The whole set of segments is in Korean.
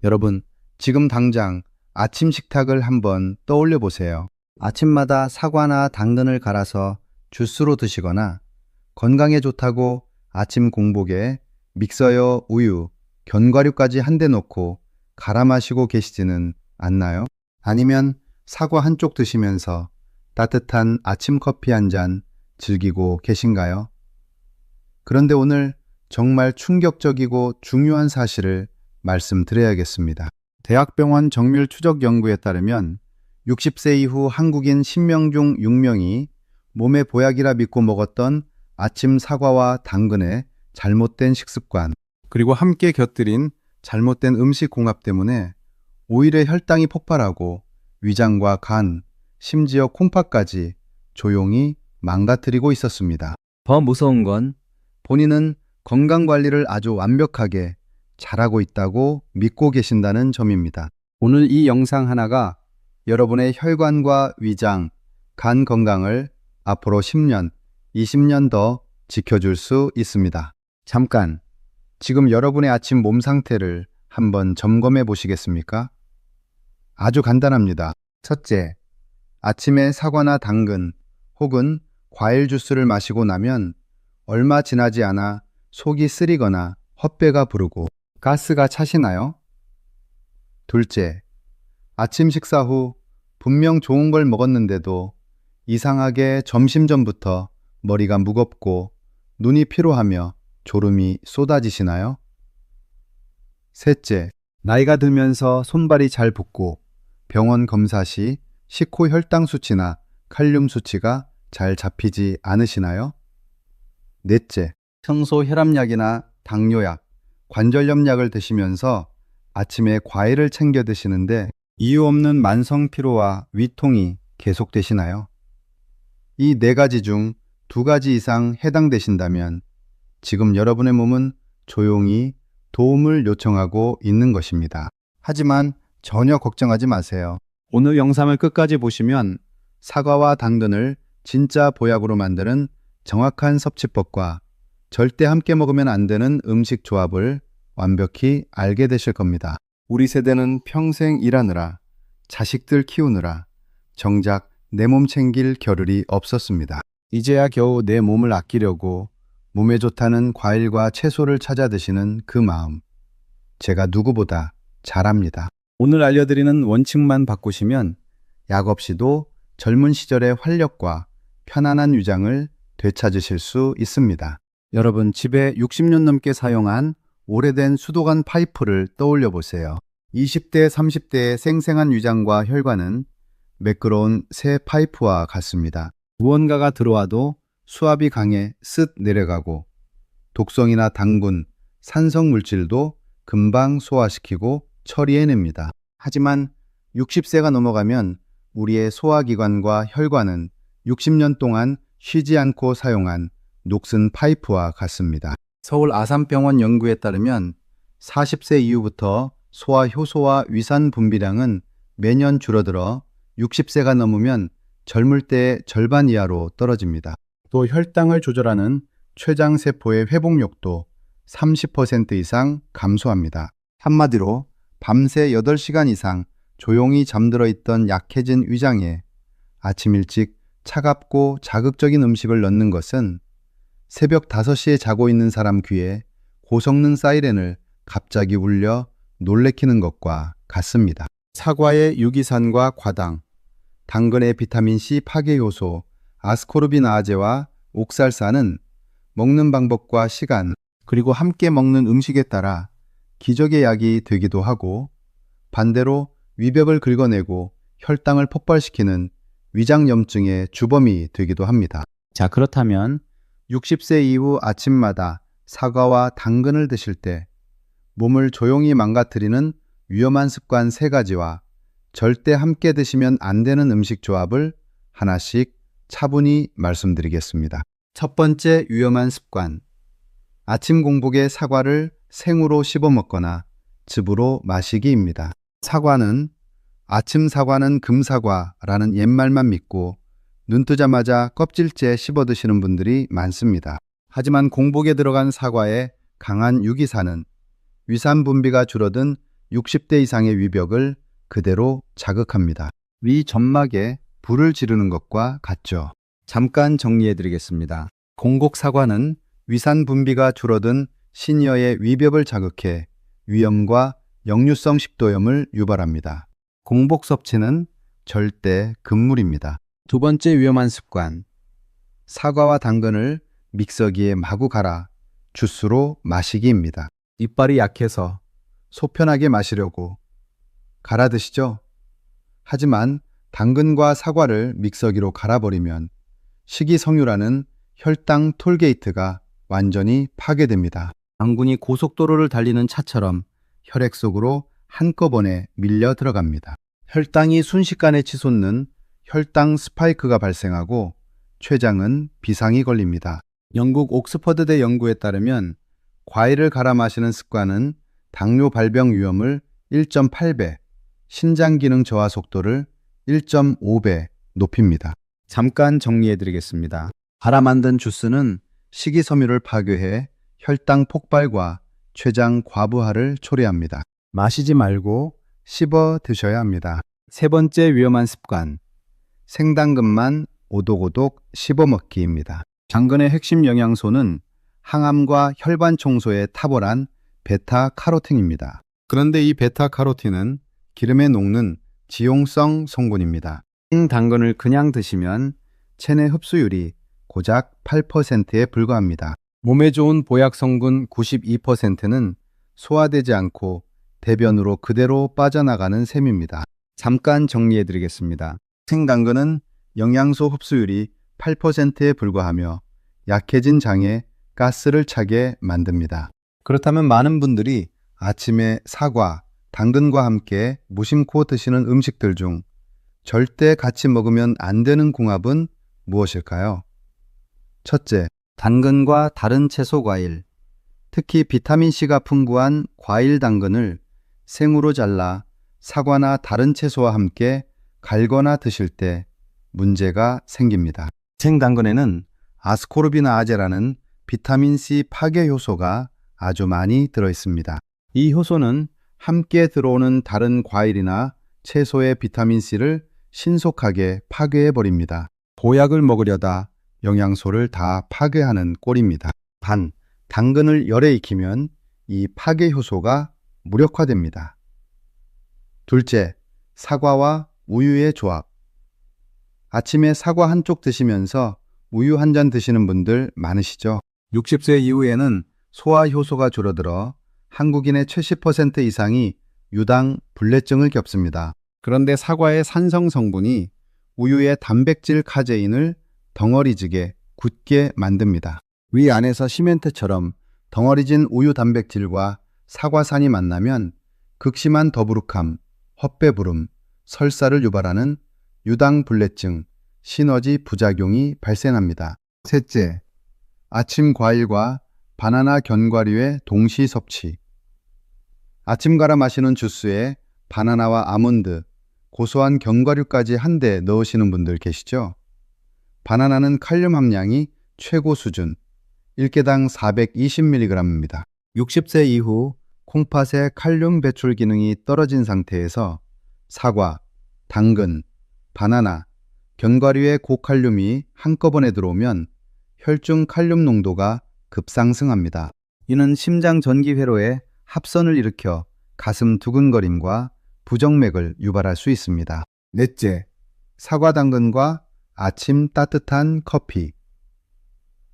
여러분, 지금 당장 아침 식탁을 한번 떠올려 보세요. 아침마다 사과나 당근을 갈아서 주스로 드시거나 건강에 좋다고 아침 공복에 믹서요, 우유, 견과류까지 한데 넣고 갈아 마시고 계시지는 않나요? 아니면 사과 한쪽 드시면서 따뜻한 아침 커피 한 잔 즐기고 계신가요? 그런데 오늘 정말 충격적이고 중요한 사실을 말씀드려야겠습니다. 대학병원 정밀 추적 연구에 따르면 60세 이후 한국인 10명 중 6명이 몸의 보약이라 믿고 먹었던 아침 사과와 당근의 잘못된 식습관, 그리고 함께 곁들인 잘못된 음식 공합 때문에 오히려 혈당이 폭발하고 위장과 간, 심지어 콩팥까지 조용히 망가뜨리고 있었습니다. 더 무서운 건 본인은 건강관리를 아주 완벽하게 잘하고 있다고 믿고 계신다는 점입니다. 오늘 이 영상 하나가 여러분의 혈관과 위장, 간 건강을 앞으로 10년, 20년 더 지켜줄 수 있습니다. 잠깐, 지금 여러분의 아침 몸 상태를 한번 점검해 보시겠습니까? 아주 간단합니다. 첫째, 아침에 사과나 당근 혹은 과일 주스를 마시고 나면 얼마 지나지 않아 속이 쓰리거나 헛배가 부르고 가스가 차시나요? 둘째, 아침 식사 후 분명 좋은 걸 먹었는데도 이상하게 점심 전부터 머리가 무겁고 눈이 피로하며 졸음이 쏟아지시나요? 셋째, 나이가 들면서 손발이 잘 붓고 병원 검사 시 식후 혈당 수치나 칼륨 수치가 잘 잡히지 않으시나요? 넷째, 평소 혈압약이나 당뇨약, 관절염 약을 드시면서 아침에 과일을 챙겨 드시는데 이유 없는 만성 피로와 위통이 계속되시나요? 이 네 가지 중 두 가지 이상 해당되신다면 지금 여러분의 몸은 조용히 도움을 요청하고 있는 것입니다. 하지만 전혀 걱정하지 마세요. 오늘 영상을 끝까지 보시면 사과와 당근을 진짜 보약으로 만드는 정확한 섭취법과 절대 함께 먹으면 안 되는 음식 조합을 완벽히 알게 되실 겁니다. 우리 세대는 평생 일하느라, 자식들 키우느라 정작 내 몸 챙길 겨를이 없었습니다. 이제야 겨우 내 몸을 아끼려고 몸에 좋다는 과일과 채소를 찾아 드시는 그 마음, 제가 누구보다 잘 압니다. 오늘 알려드리는 원칙만 바꾸시면 약 없이도 젊은 시절의 활력과 편안한 위장을 되찾으실 수 있습니다. 여러분, 집에 60년 넘게 사용한 오래된 수도관 파이프를 떠올려 보세요. 20대, 30대의 생생한 위장과 혈관은 매끄러운 새 파이프와 같습니다. 무언가가 들어와도 수압이 강해 쓱 내려가고 독성이나 당분, 산성 물질도 금방 소화시키고 처리해냅니다. 하지만 60세가 넘어가면 우리의 소화기관과 혈관은 60년 동안 쉬지 않고 사용한 녹슨 파이프와 같습니다. 서울 아산병원 연구에 따르면 40세 이후부터 소화 효소와 위산 분비량은 매년 줄어들어 60세가 넘으면 젊을 때의 절반 이하로 떨어집니다. 또 혈당을 조절하는 췌장세포의 회복력도 30% 이상 감소합니다. 한마디로 밤새 8시간 이상 조용히 잠들어 있던 약해진 위장에 아침 일찍 차갑고 자극적인 음식을 넣는 것은 새벽 5시에 자고 있는 사람 귀에 고성능 사이렌을 갑자기 울려 놀래키는 것과 같습니다. 사과의 유기산과 과당, 당근의 비타민C 파괴 요소, 아스코르빈아제와 옥살산은 먹는 방법과 시간, 그리고 함께 먹는 음식에 따라 기적의 약이 되기도 하고 반대로 위벽을 긁어내고 혈당을 폭발시키는 위장염증의 주범이 되기도 합니다. 자, 그렇다면 60세 이후 아침마다 사과와 당근을 드실 때 몸을 조용히 망가뜨리는 위험한 습관 3가지와 절대 함께 드시면 안 되는 음식 조합을 하나씩 차분히 말씀드리겠습니다. 첫 번째 위험한 습관, 아침 공복에 사과를 생으로 씹어 먹거나 즙으로 마시기입니다. 아침 사과는 금사과라는 옛말만 믿고 눈 뜨자마자 껍질째 씹어 드시는 분들이 많습니다. 하지만 공복에 들어간 사과의 강한 유기산은 위산 분비가 줄어든 60대 이상의 위벽을 그대로 자극합니다. 위 점막에 불을 지르는 것과 같죠. 잠깐 정리해 드리겠습니다. 공복 사과는 위산 분비가 줄어든 시니어의 위벽을 자극해 위염과 역류성 식도염을 유발합니다. 공복 섭취는 절대 금물입니다. 두 번째 위험한 습관. 사과와 당근을 믹서기에 마구 갈아 주스로 마시기입니다. 이빨이 약해서 소편하게 마시려고 갈아 드시죠? 하지만 당근과 사과를 믹서기로 갈아버리면 식이섬유라는 혈당 톨게이트가 완전히 파괴됩니다. 당분이 고속도로를 달리는 차처럼 혈액 속으로 한꺼번에 밀려 들어갑니다. 혈당이 순식간에 치솟는 혈당 스파이크가 발생하고 췌장은 비상이 걸립니다. 영국 옥스퍼드대 연구에 따르면 과일을 갈아 마시는 습관은 당뇨 발병 위험을 1.8배, 신장 기능 저하 속도를 1.5배 높입니다. 잠깐 정리해 드리겠습니다. 갈아 만든 주스는 식이섬유를 파괴해 혈당 폭발과 췌장 과부하를 초래합니다. 마시지 말고 씹어 드셔야 합니다. 세 번째 위험한 습관. 생당근만 오독오독 씹어 먹기입니다. 당근의 핵심 영양소는 항암과 혈관 청소에 탁월한 베타카로틴입니다. 그런데 이 베타카로틴은 기름에 녹는 지용성 성분입니다. 당근을 그냥 드시면 체내 흡수율이 고작 8%에 불과합니다. 몸에 좋은 보약 성분 92%는 소화되지 않고 대변으로 그대로 빠져나가는 셈입니다. 잠깐 정리해 드리겠습니다. 생당근은 영양소 흡수율이 8%에 불과하며 약해진 장에 가스를 차게 만듭니다. 그렇다면 많은 분들이 아침에 사과, 당근과 함께 무심코 드시는 음식들 중 절대 같이 먹으면 안 되는 궁합은 무엇일까요? 첫째, 당근과 다른 채소 과일, 특히 비타민C가 풍부한 과일 당근을 생으로 잘라 사과나 다른 채소와 함께 갈거나 드실 때 문제가 생깁니다. 생당근에는 아스코르빈아제라는 비타민C 파괴 효소가 아주 많이 들어 있습니다. 이 효소는 함께 들어오는 다른 과일이나 채소의 비타민C를 신속하게 파괴해 버립니다. 보약을 먹으려다 영양소를 다 파괴하는 꼴입니다. 단, 당근을 열에 익히면 이 파괴 효소가 무력화됩니다. 둘째, 사과와 우유의 조합. 아침에 사과 한쪽 드시면서 우유 한 잔 드시는 분들 많으시죠? 60세 이후에는 소화 효소가 줄어들어 한국인의 70% 이상이 유당 불내증을 겪습니다. 그런데 사과의 산성 성분이 우유의 단백질 카제인을 덩어리지게 굳게 만듭니다. 위 안에서 시멘트처럼 덩어리진 우유 단백질과 사과산이 만나면 극심한 더부룩함, 헛배부름, 설사를 유발하는 유당불내증, 시너지 부작용이 발생합니다. 셋째, 아침 과일과 바나나 견과류의 동시 섭취. 아침 갈아 마시는 주스에 바나나와 아몬드, 고소한 견과류까지 한데 넣으시는 분들 계시죠? 바나나는 칼륨 함량이 최고 수준, 1개당 420mg입니다. 60세 이후 콩팥의 칼륨 배출 기능이 떨어진 상태에서 사과, 당근, 바나나, 견과류의 고칼륨이 한꺼번에 들어오면 혈중 칼륨 농도가 급상승합니다. 이는 심장 전기회로에 합선을 일으켜 가슴 두근거림과 부정맥을 유발할 수 있습니다. 넷째, 사과 당근과 아침 따뜻한 커피.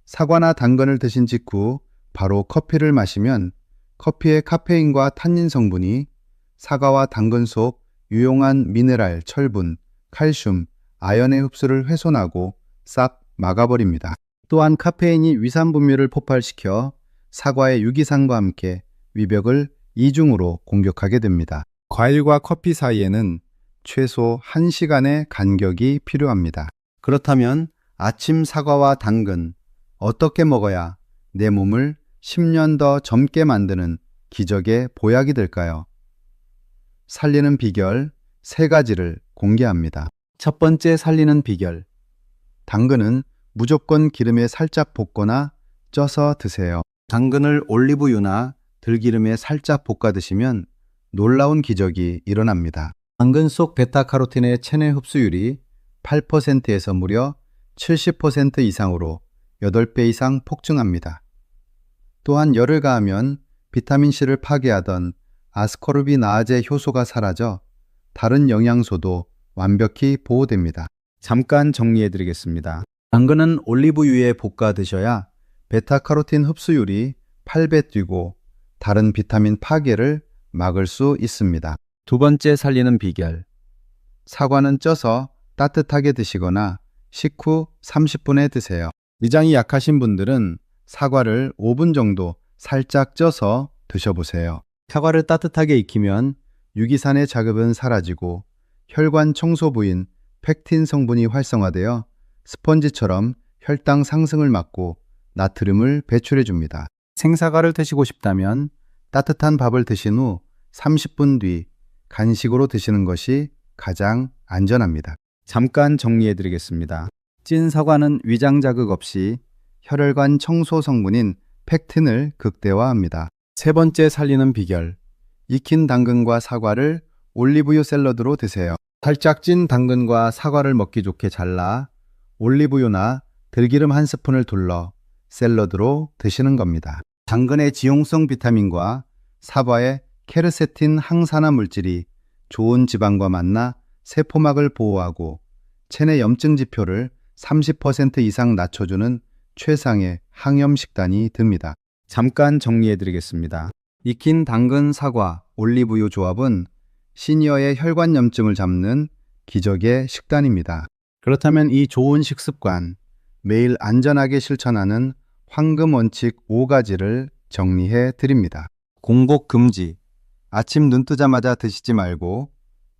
사과나 당근을 드신 직후 바로 커피를 마시면 커피의 카페인과 탄닌 성분이 사과와 당근 속 유용한 미네랄, 철분, 칼슘, 아연의 흡수를 훼손하고 싹 막아버립니다. 또한 카페인이 위산 분비를 폭발시켜 사과의 유기산과 함께 위벽을 이중으로 공격하게 됩니다. 과일과 커피 사이에는 최소 1시간의 간격이 필요합니다. 그렇다면 아침 사과와 당근 어떻게 먹어야 내 몸을 10년 더 젊게 만드는 기적의 보약이 될까요? 살리는 비결 3가지를 공개합니다. 첫 번째 살리는 비결. 당근은 무조건 기름에 살짝 볶거나 쪄서 드세요. 당근을 올리브유나 들기름에 살짝 볶아 드시면 놀라운 기적이 일어납니다. 당근 속 베타카로틴의 체내 흡수율이 8%에서 무려 70% 이상으로 8배 이상 폭증합니다. 또한 열을 가하면 비타민C를 파괴하던 아스코르비나아제 효소가 사라져 다른 영양소도 완벽히 보호됩니다. 잠깐 정리해드리겠습니다. 당근은 올리브유에 볶아 드셔야 베타카로틴 흡수율이 8배 뛰고 다른 비타민 파괴를 막을 수 있습니다. 두 번째 살리는 비결. 사과는 쪄서 따뜻하게 드시거나 식후 30분에 드세요. 위장이 약하신 분들은 사과를 5분 정도 살짝 쪄서 드셔보세요. 사과를 따뜻하게 익히면 유기산의 자극은 사라지고 혈관 청소 부인 펙틴 성분이 활성화되어 스펀지처럼 혈당 상승을 막고 나트륨을 배출해 줍니다. 생사과를 드시고 싶다면 따뜻한 밥을 드신 후 30분 뒤 간식으로 드시는 것이 가장 안전합니다. 잠깐 정리해 드리겠습니다. 찐 사과는 위장 자극 없이 혈혈관 청소 성분인 펙틴을 극대화합니다. 세 번째 살리는 비결. 익힌 당근과 사과를 올리브유 샐러드로 드세요. 살짝 찐 당근과 사과를 먹기 좋게 잘라 올리브유나 들기름 한 스푼을 둘러 샐러드로 드시는 겁니다. 당근의 지용성 비타민과 사과의 케르세틴 항산화 물질이 좋은 지방과 만나 세포막을 보호하고 체내 염증 지표를 30% 이상 낮춰주는 최상의 항염 식단이 됩니다. 잠깐 정리해 드리겠습니다. 익힌 당근, 사과, 올리브유 조합은 시니어의 혈관 염증을 잡는 기적의 식단입니다. 그렇다면 이 좋은 식습관, 매일 안전하게 실천하는 황금 원칙 5가지를 정리해 드립니다. 공복 금지. 아침 눈 뜨자마자 드시지 말고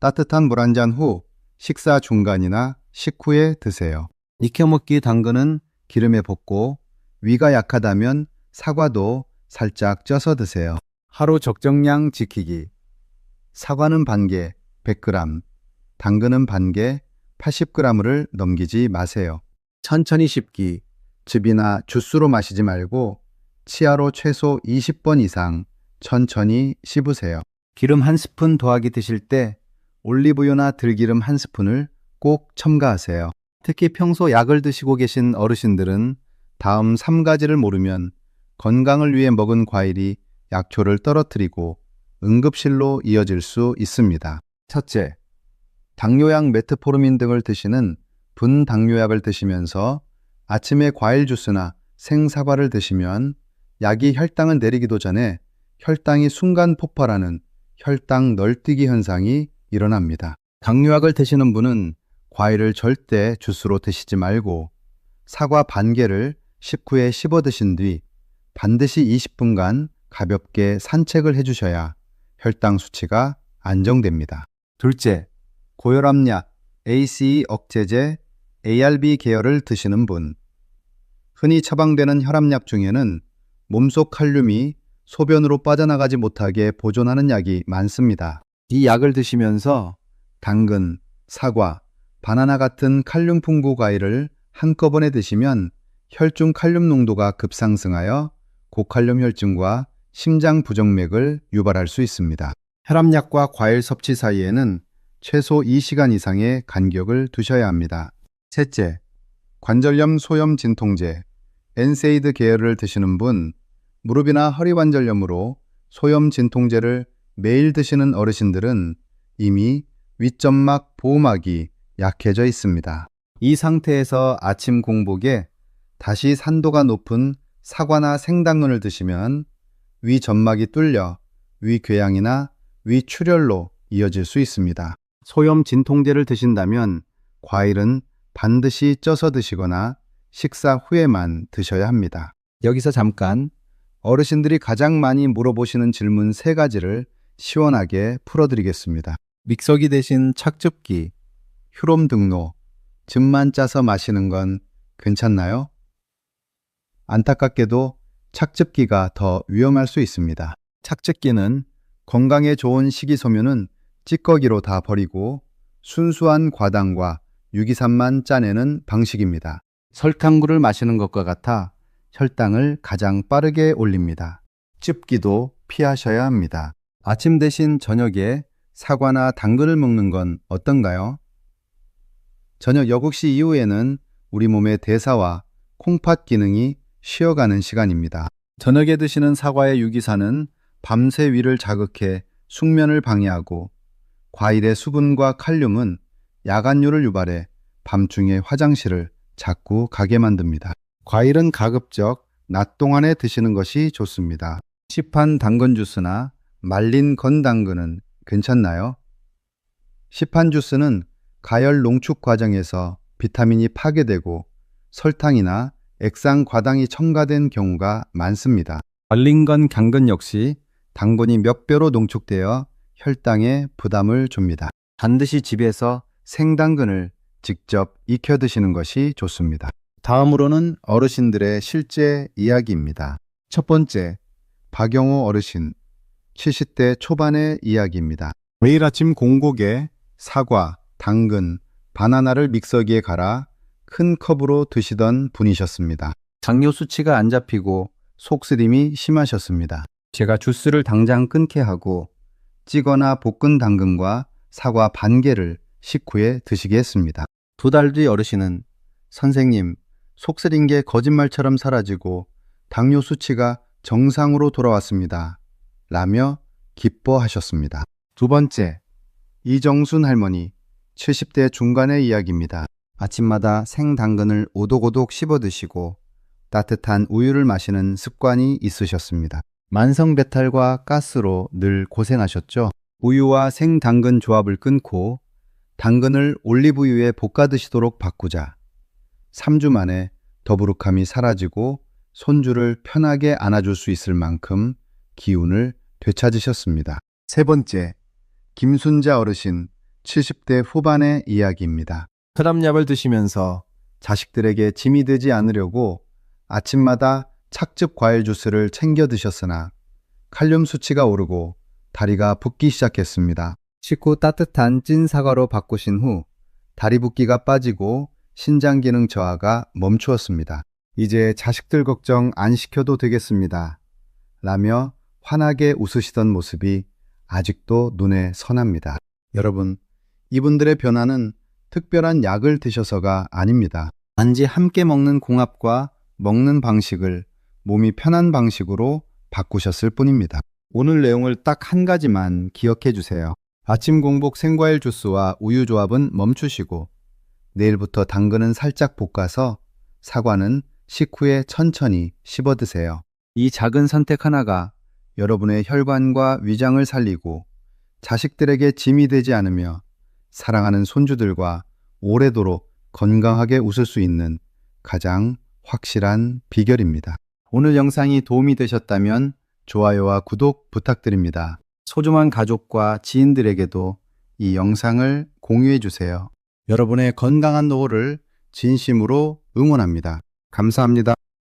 따뜻한 물 한 잔 후 식사 중간이나 식후에 드세요. 익혀먹기 당근은 기름에 볶고 위가 약하다면 사과도 살짝 쪄서 드세요. 하루 적정량 지키기. 사과는 반개 100g, 당근은 반개 80g을 넘기지 마세요. 천천히 씹기. 즙이나 주스로 마시지 말고 치아로 최소 20번 이상 천천히 씹으세요. 기름 한 스푼 더하기 드실 때 올리브유나 들기름 한 스푼을 꼭 첨가하세요. 특히 평소 약을 드시고 계신 어르신들은 다음 3가지를 모르면 건강을 위해 먹은 과일이 약초를 떨어뜨리고 응급실로 이어질 수 있습니다. 첫째, 당뇨약 메트포르민 등을 드시는 분당뇨약을 드시면서 아침에 과일 주스나 생사과를 드시면 약이 혈당을 내리기도 전에 혈당이 순간 폭발하는 혈당 널뛰기 현상이 일어납니다. 당뇨약을 드시는 분은 과일을 절대 주스로 드시지 말고 사과 반개를 식후에 씹어 드신 뒤 반드시 20분간 가볍게 산책을 해주셔야 혈당 수치가 안정됩니다. 둘째, 고혈압약, ACE 억제제, ARB 계열을 드시는 분. 흔히 처방되는 혈압약 중에는 몸속 칼륨이 소변으로 빠져나가지 못하게 보존하는 약이 많습니다. 이 약을 드시면서 당근, 사과, 바나나 같은 칼륨 풍부 과일을 한꺼번에 드시면 혈중 칼륨 농도가 급상승하여 고칼륨 혈증과 심장 부정맥을 유발할 수 있습니다. 혈압약과 과일 섭취 사이에는 최소 2시간 이상의 간격을 두셔야 합니다. 셋째, 관절염 소염 진통제, 엔세이드 계열을 드시는 분, 무릎이나 허리 관절염으로 소염 진통제를 매일 드시는 어르신들은 이미 윗점막 보호막이 약해져 있습니다. 이 상태에서 아침 공복에 다시 산도가 높은 사과나 생당근을 드시면 위 점막이 뚫려 위궤양이나 위출혈로 이어질 수 있습니다. 소염 진통제를 드신다면 과일은 반드시 쪄서 드시거나 식사 후에만 드셔야 합니다. 여기서 잠깐 어르신들이 가장 많이 물어보시는 질문 3가지를 시원하게 풀어드리겠습니다. 믹서기 대신 착즙기, 휴롬 등로, 즙만 짜서 마시는 건 괜찮나요? 안타깝게도 착즙기가 더 위험할 수 있습니다. 착즙기는 건강에 좋은 식이섬유는 찌꺼기로 다 버리고 순수한 과당과 유기산만 짜내는 방식입니다. 설탕물을 마시는 것과 같아 혈당을 가장 빠르게 올립니다. 찝기도 피하셔야 합니다. 아침 대신 저녁에 사과나 당근을 먹는 건 어떤가요? 저녁 여국시 이후에는 우리 몸의 대사와 콩팥 기능이 쉬어가는 시간입니다. 저녁에 드시는 사과의 유기산은 밤새 위를 자극해 숙면을 방해하고, 과일의 수분과 칼륨은 야간류를 유발해 밤중에 화장실을 자꾸 가게 만듭니다. 과일은 가급적 낮 동안에 드시는 것이 좋습니다. 시판 당근 주스나 말린 건당근은 괜찮나요? 시판 주스는 가열 농축 과정에서 비타민이 파괴되고 설탕이나 액상 과당이 첨가된 경우가 많습니다. 말린 건 당근 역시 당분이 몇 배로 농축되어 혈당에 부담을 줍니다. 반드시 집에서 생당근을 직접 익혀 드시는 것이 좋습니다. 다음으로는 어르신들의 실제 이야기입니다. 첫 번째, 박영호 어르신, 70대 초반의 이야기입니다. 매일 아침 공복에 사과, 당근, 바나나를 믹서기에 갈아 큰 컵으로 드시던 분이셨습니다. 당뇨 수치가 안 잡히고 속쓰림이 심하셨습니다. 제가 주스를 당장 끊게 하고 찌거나 볶은 당근과 사과 반 개를 식후에 드시게 했습니다. 2달 뒤 어르신은 선생님, 속쓰린 게 거짓말처럼 사라지고 당뇨 수치가 정상으로 돌아왔습니다. 라며 기뻐하셨습니다. 두 번째, 이정순 할머니, 70대 중반의 이야기입니다. 아침마다 생당근을 오독오독 씹어 드시고 따뜻한 우유를 마시는 습관이 있으셨습니다. 만성 배탈과 가스로 늘 고생하셨죠? 우유와 생당근 조합을 끊고 당근을 올리브유에 볶아 드시도록 바꾸자 3주 만에 더부룩함이 사라지고 손주를 편하게 안아줄 수 있을 만큼 기운을 되찾으셨습니다. 세 번째, 김순자 어르신 70대 후반의 이야기입니다. 혈압약을 드시면서 자식들에게 짐이 되지 않으려고 아침마다 착즙 과일 주스를 챙겨 드셨으나 칼륨 수치가 오르고 다리가 붓기 시작했습니다. 식후 따뜻한 찐 사과로 바꾸신 후 다리 붓기가 빠지고 신장 기능 저하가 멈추었습니다. 이제 자식들 걱정 안 시켜도 되겠습니다. 라며 환하게 웃으시던 모습이 아직도 눈에 선합니다. 여러분, 이분들의 변화는 특별한 약을 드셔서가 아닙니다. 단지 함께 먹는 궁합과 먹는 방식을 몸이 편한 방식으로 바꾸셨을 뿐입니다. 오늘 내용을 딱 한 가지만 기억해 주세요. 아침 공복 생과일 주스와 우유 조합은 멈추시고 내일부터 당근은 살짝 볶아서 사과는 식후에 천천히 씹어 드세요. 이 작은 선택 하나가 여러분의 혈관과 위장을 살리고 자식들에게 짐이 되지 않으며 사랑하는 손주들과 오래도록 건강하게 웃을 수 있는 가장 확실한 비결입니다. 오늘 영상이 도움이 되셨다면 좋아요와 구독 부탁드립니다. 소중한 가족과 지인들에게도 이 영상을 공유해 주세요. 여러분의 건강한 노후를 진심으로 응원합니다. 감사합니다.